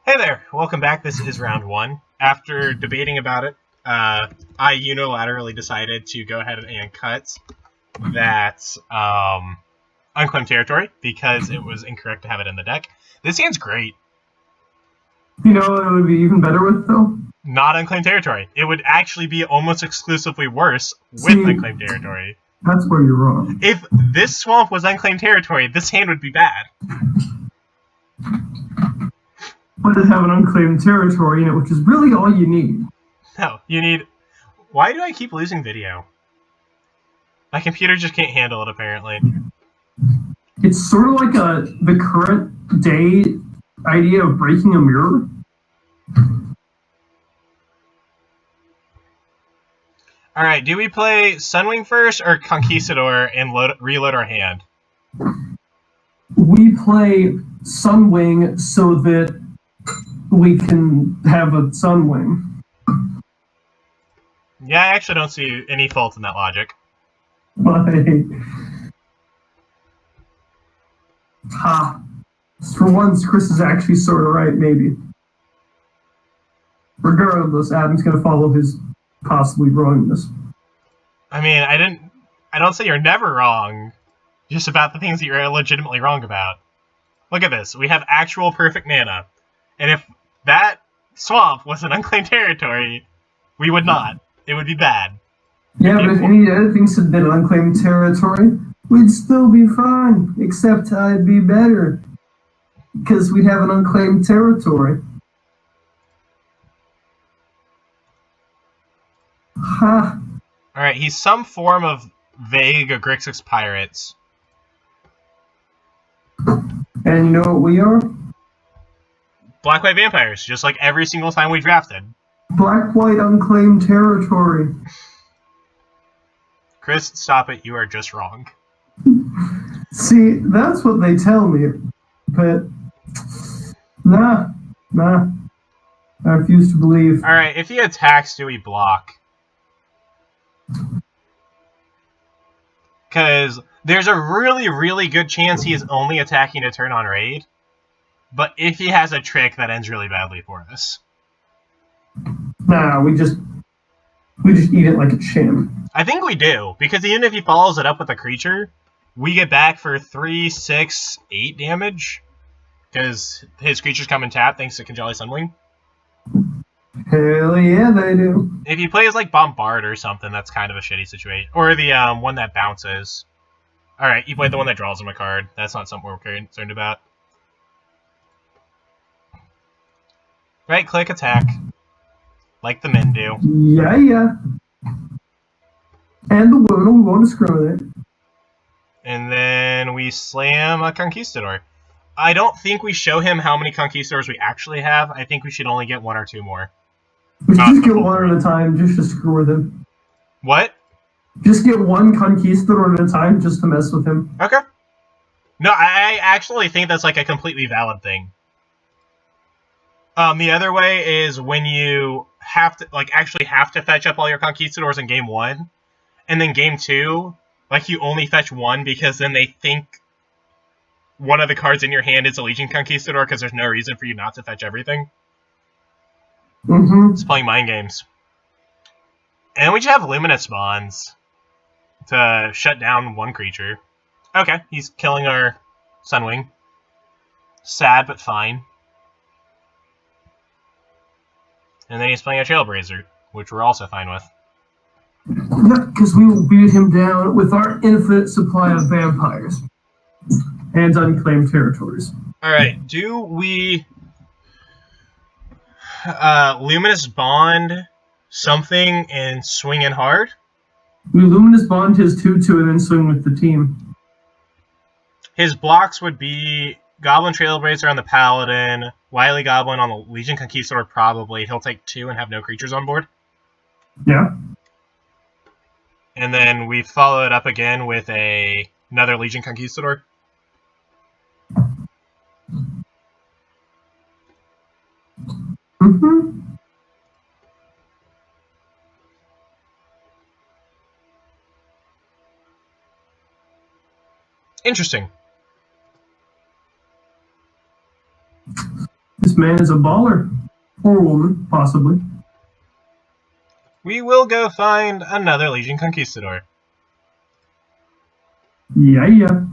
Hey there, welcome back. This is round one. After debating about it, I unilaterally decided to go ahead and cut that unclaimed territory because it was incorrect to have it in the deck. This hand's great. You know what it would be even better with, though? Not unclaimed territory. It would actually be almost exclusively worse with See, unclaimed territory. That's where you're wrong. If this swamp was unclaimed territory, this hand would be bad. But it have an unclaimed territory in it, which is really all you need. No, you need... Why do I keep losing video? My computer just can't handle it, apparently. It's sort of like the current day idea of breaking a mirror. Alright, do we play Sunwing first or Conquistador and reload our hand? We play Sunwing so that we can have a Sunwing. Yeah, I actually don't see any fault in that logic. For once, Chris is actually sort of right, maybe. Regardless, Adam's going to follow his possibly wrongness. I mean, I don't say you're never wrong, just about the things that you're legitimately wrong about. Look at this. We have actual perfect mana. And if that swamp was an unclaimed territory, we would not. It would be bad. Yeah, but if any other things had been unclaimed territory, we'd still be fine. Except I'd be better. Because we'd have an unclaimed territory. Ha! Alright, he's some form of vague Grixis pirates. And you know what we are? Black-white vampires, just like every single time we drafted. Black-white unclaimed territory. Chris, stop it. You are just wrong. See, that's what they tell me. But, nah. I refuse to believe. Alright, if he attacks, do we block? Because there's a really, really good chance he is only attacking to turn on raid. But if he has a trick, that ends really badly for us. Nah, we just eat it like a champ. I think we do, because even if he follows it up with a creature, we get back for 3, 6, 8 damage. Because his creatures come and tap thanks to Conjali Sunwing. Hell yeah, they do. If he plays like Bombard or something, that's kind of a shitty situation. Or the one that bounces. Alright, you played the one that draws him a card. That's not something we're concerned about. Right click, attack. Like the men do. Yeah. And the women, we won't discriminate. And then we slam a Conquistador. I don't think we show him how many Conquistadors we actually have. I think we should only get 1 or 2 more. We should just get one at a time, just to screw with him. What? Just get one Conquistador at a time, just to mess with him. Okay. No, I actually think that's like a completely valid thing. The other way is when you have to, actually have to fetch up all your Conquistadors in game 1, and then game 2, you only fetch 1 because then they think one of the cards in your hand is a Legion Conquistador because there's no reason for you not to fetch everything. It's playing mind games. And we just have Luminous Bonds to shut down one creature. Okay, he's killing our Sunwing. Sad, but fine. And then he's playing a Trailblazer, which we're also fine with. Yeah, because we will beat him down with our infinite supply of vampires. And unclaimed territories. Alright, do we... Luminous Bond something and swing in hard? We Luminous Bond his 2/2 and then swing with the team. His blocks would be Goblin Trailblazer on the Paladin, Wily Goblin on the Legion Conquistador probably. He'll take 2 and have no creatures on board. Yeah. And then we follow it up again with another Legion Conquistador. Interesting. This man is a baller. Or a woman, possibly. We will go find another Legion Conquistador. Yeah.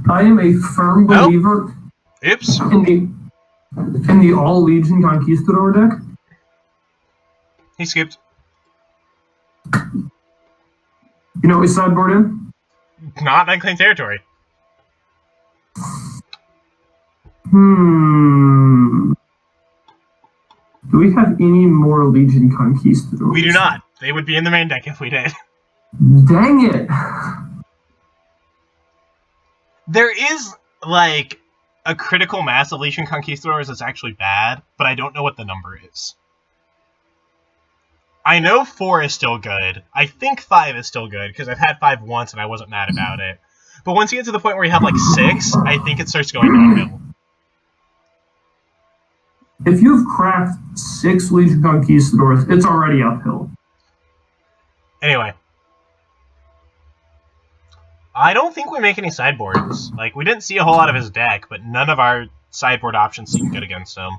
I am a firm believer Oops. in the all Legion Conquistador deck. He skipped. You know what we sideboard in? Not unclaimed territory. Do we have any more Legion Conquistadors? We do not. They would be in the main deck if we did. Dang it! There is, like, a critical mass of Legion Conquistadors that's actually bad, but I don't know what the number is. I know 4 is still good. I think 5 is still good, because I've had 5 once and I wasn't mad about it. But once you get to the point where you have, like, 6, I think it starts going downhill. If you've cracked 6 Legion Conquistadors, it's already uphill. Anyway. I don't think we make any sideboards. Like, we didn't see a whole lot of his deck, but none of our sideboard options seem good against him.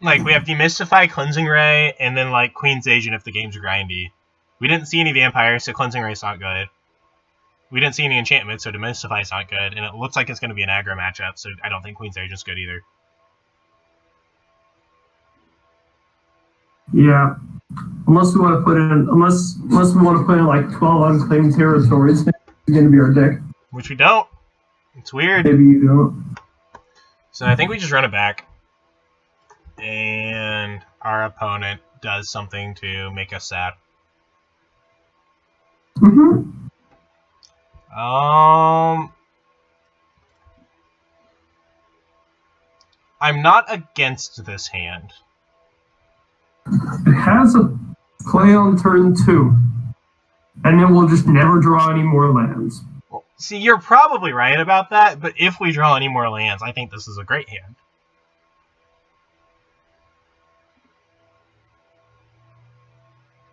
Like, we have Demystify, Cleansing Ray, and then, like, Queen's Agent if the game's grindy. We didn't see any Vampires, so Cleansing Ray's not good. We didn't see any Enchantments, so Demystify's not good. And it looks like it's going to be an aggro matchup, so I don't think Queen's Agent's good either. Yeah. Unless we want to put in like 12 unclaimed territories, it's going to be our deck. Which we don't. It's weird. Maybe you don't. So I think we just run it back. And our opponent does something to make us sad. I'm not against this hand. It has a play on turn 2. And then we'll just never draw any more lands. Well, see, you're probably right about that, but if we draw any more lands, I think this is a great hand.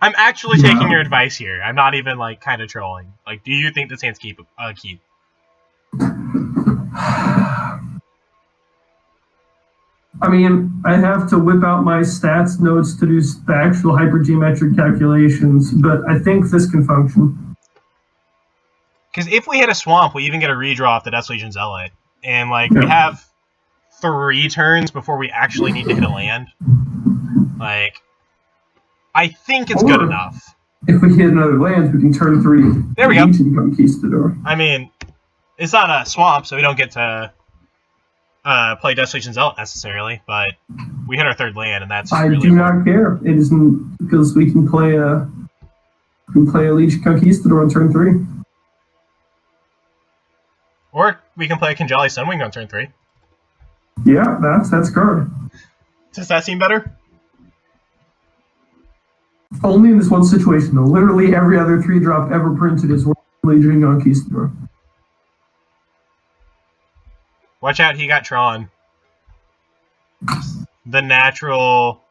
I'm actually taking your advice here. I'm not even, like, kind of trolling. Like, do you think this hand's keep? I mean, I have to whip out my stats notes to do the actual hypergeometric calculations, but I think this can function. Because if we hit a swamp, we even get a redraw off the Death Legion Zealot. And, like, we have 3 turns before we actually need to hit a land. Like, I think it's good enough. If we hit another land, we can turn 3. There we go. Conquistador. I mean, it's not a swamp, so we don't get to play Death Legion Zealot necessarily, but we hit our 3rd land, and that's I really do not care. It isn't because we can play a Legion Conquistador on turn 3. Or we can play a Kinjali Sunwing on turn 3. Yeah, that's card. Does that seem better? Only in this one situation, though. Literally every other 3-drop ever printed is Legion Conquistador. Watch out, he got Tron. The natural...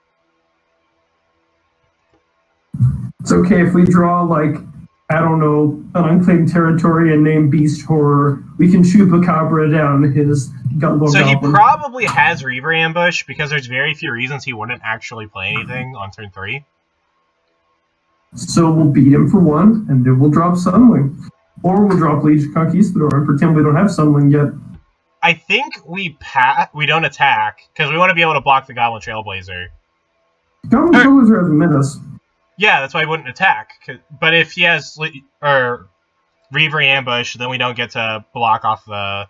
It's okay if we draw, like, I don't know, an unclaimed territory and name Beast Horror. We can shoot Chupacabra down his Gumbo So Goblin. he probably has Reaver Ambush, because there's very few reasons he wouldn't actually play anything on turn 3. So we'll beat him for 1, and then we'll drop Sunwing. Or we'll drop Legion Conquistador and pretend we don't have Sunwing yet. I think we don't attack, because we want to be able to block the Goblin Trailblazer. Goblin Trailblazer has a menace. Yeah, that's why he wouldn't attack. But if he has Reaver Ambush, then we don't get to block off the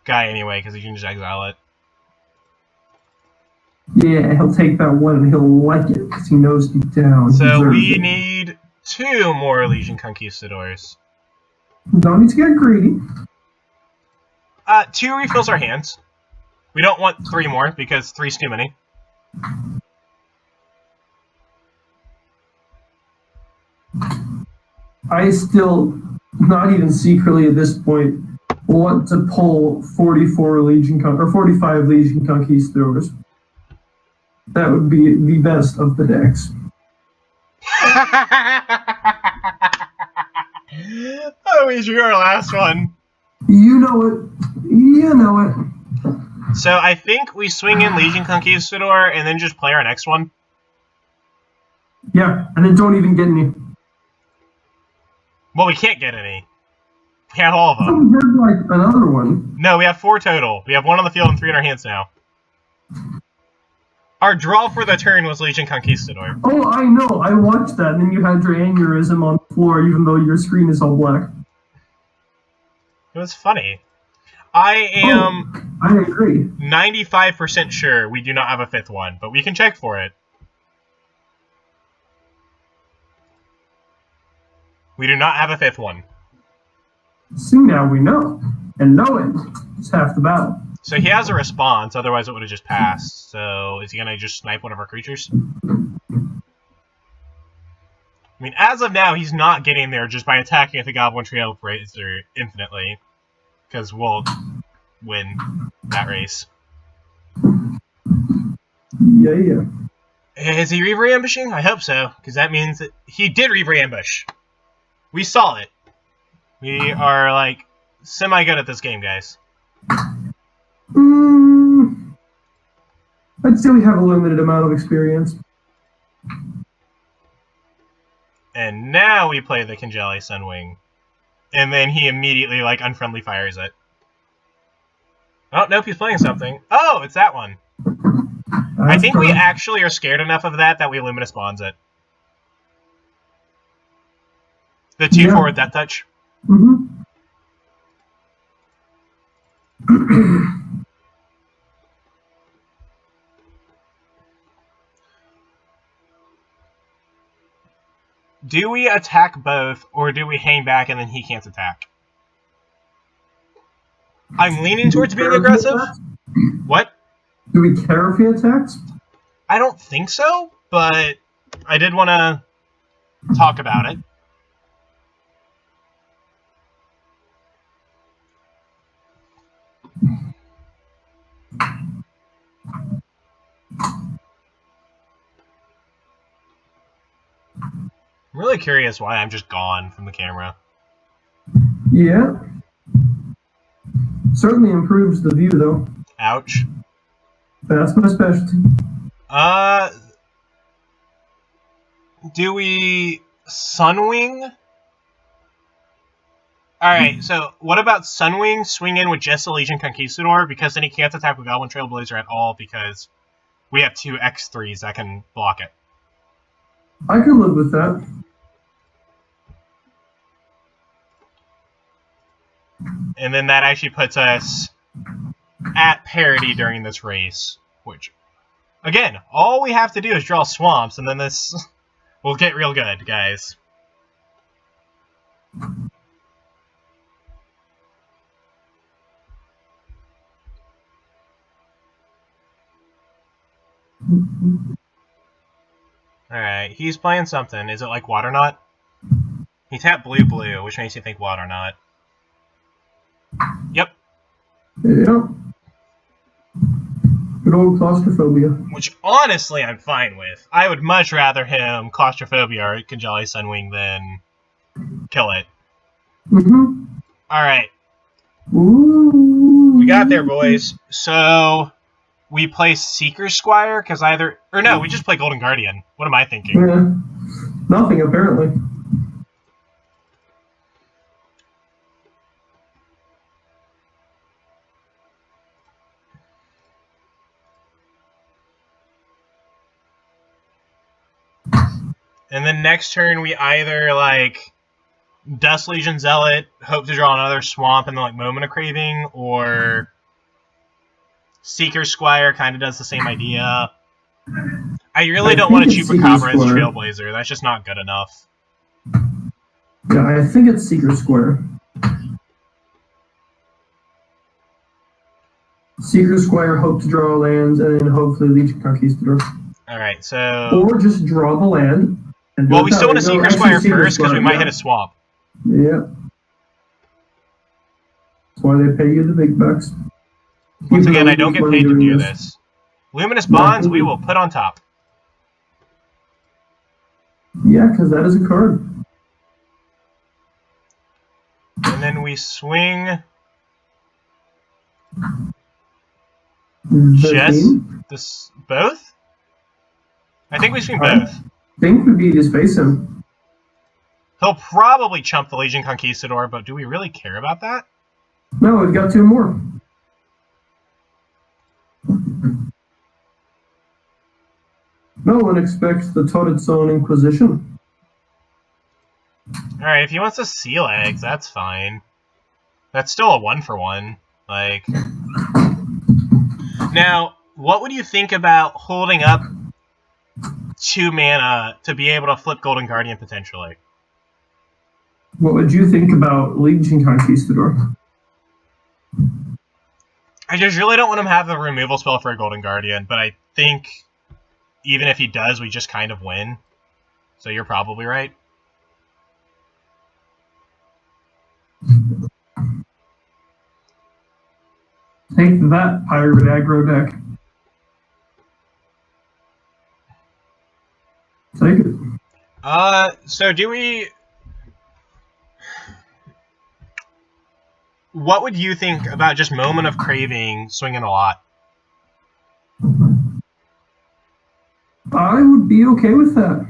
guy anyway, because he can just exile it. Yeah, he'll take that 1 and he'll like it, because he knows deep down. So we need 2 more Legion Conquistadors. Don't need to get greedy. 2 refills our hands. We don't want 3 more, because 3's too many. I still, not even secretly at this point, want to pull 45 Legion Conquistadors. That would be the best of the decks. Oh, we drew our last one. You know it. You know it. So I think we swing in Legion Conquistador and then just play our next one. Yeah, and then don't even get any. Well, we can't get any. We have all of So them. we had like another one. No, we have 4 total. We have 1 on the field and 3 in our hands now. Our draw for the turn was Legion Conquistador. Oh, I know. I watched that, and then you had your aneurysm on the floor, even though your screen is all black. It was funny. I am I agree. 95% sure we do not have a 5th one, but we can check for it. We do not have a 5th one. See, now we know. And knowing is half the battle. So he has a response, otherwise it would have just passed. So is he going to just snipe one of our creatures? I mean, as of now, he's not getting there just by attacking the Goblin Trailblazer infinitely. Because we'll win that race. Yeah. Is he Reaver ambushing? I hope so, because that means that he did Reaver ambush. We saw it. We are, like, semi-good at this game, guys. I'd say we have a limited amount of experience. And now we play the Congelli Sunwing. And then he immediately, like, unfriendly fires it. Oh, nope, he's playing something. Oh, it's that one. I think we actually are scared enough of that we Luminous Bonds it. The 2/4 Death Touch. Do we attack both, or do we hang back and then he can't attack? I'm leaning towards being aggressive. What? Do we care if he attacks? I don't think so, but I did want to talk about it. I'm really curious why I'm just gone from the camera. Yeah. Certainly improves the view, though. Ouch. That's my specialty. Do we Sunwing? Alright, so what about Sunwing swing in with just a Legion Conquistador? Because then he can't attack with Goblin Trailblazer at all because we have 2 X3s that can block it. I can live with that. And then that actually puts us at parity during this race. Which, again, all we have to do is draw swamps, and then this will get real good, guys. Alright, he's playing something. Is it like Water Knot? He tapped blue, which makes you think Water Knot. Yep. Yep. Good old claustrophobia. Which, honestly, I'm fine with. I would much rather him claustrophobia or Congelli Sunwing than kill it. Alright. We got there, boys. So, we play Seeker Squire, because either... Or no, we just play Golden Guardian. What am I thinking? Yeah. Nothing, apparently. And then next turn, we either, like, Dust Legion Zealot, hope to draw another Swamp, and then, like, Moment of Craving, or Seeker Squire kind of does the same idea. I really don't want to Chupacabra as Trailblazer. That's just not good enough. Yeah, I think it's Seeker Square. Seeker Squire, hope to draw lands, and then hopefully Legion Conquistador. Alright, so... Or just draw the land. And well, we still want to Seeker Squire first, because we might hit a swamp. Yeah. That's why they pay you the big bucks. Once again, I don't get paid to do this. Luminous Bonds, we will put on top. Yeah, because that is a card. And then we swing... The Just team? this both? I think we stream I both. think would be just face him. He'll probably chump the Legion Conquistador, but do we really care about that? No, we've got 2 more. No one expects the Turret Zone Inquisition. Alright, if he wants to seal eggs, that's fine. That's still a 1-for-1. Like... Now, what would you think about holding up 2 mana to be able to flip Golden Guardian, potentially? What would you think about Legion Conquistador? I just really don't want him to have the removal spell for a Golden Guardian, but I think even if he does, we just kind of win. So you're probably right. Take that, Pirate Aggro deck. Take it. So do we... What would you think about just Moment of Craving swinging a lot? I would be okay with that.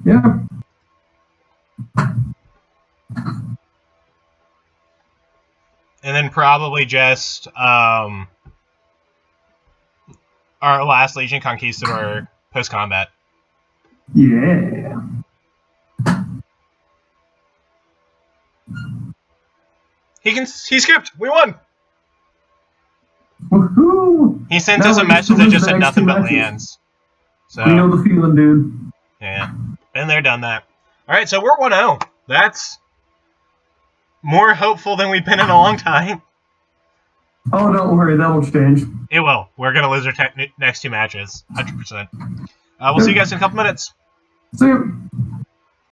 Yeah. And then probably just our last Legion Conquistador post-combat. Yeah. He skipped! We won! Woohoo! He sent Now us a we message can that just lose the said next nothing 2 but matches. lands. So, We know the feeling, dude. yeah. Been there, done that. Alright, so we're 1-0. That's more hopeful than we've been in a long time. Oh, don't worry, that will change. It will. We're going to lose our next 2 matches. 100%. We'll see you guys in a couple minutes. See ya.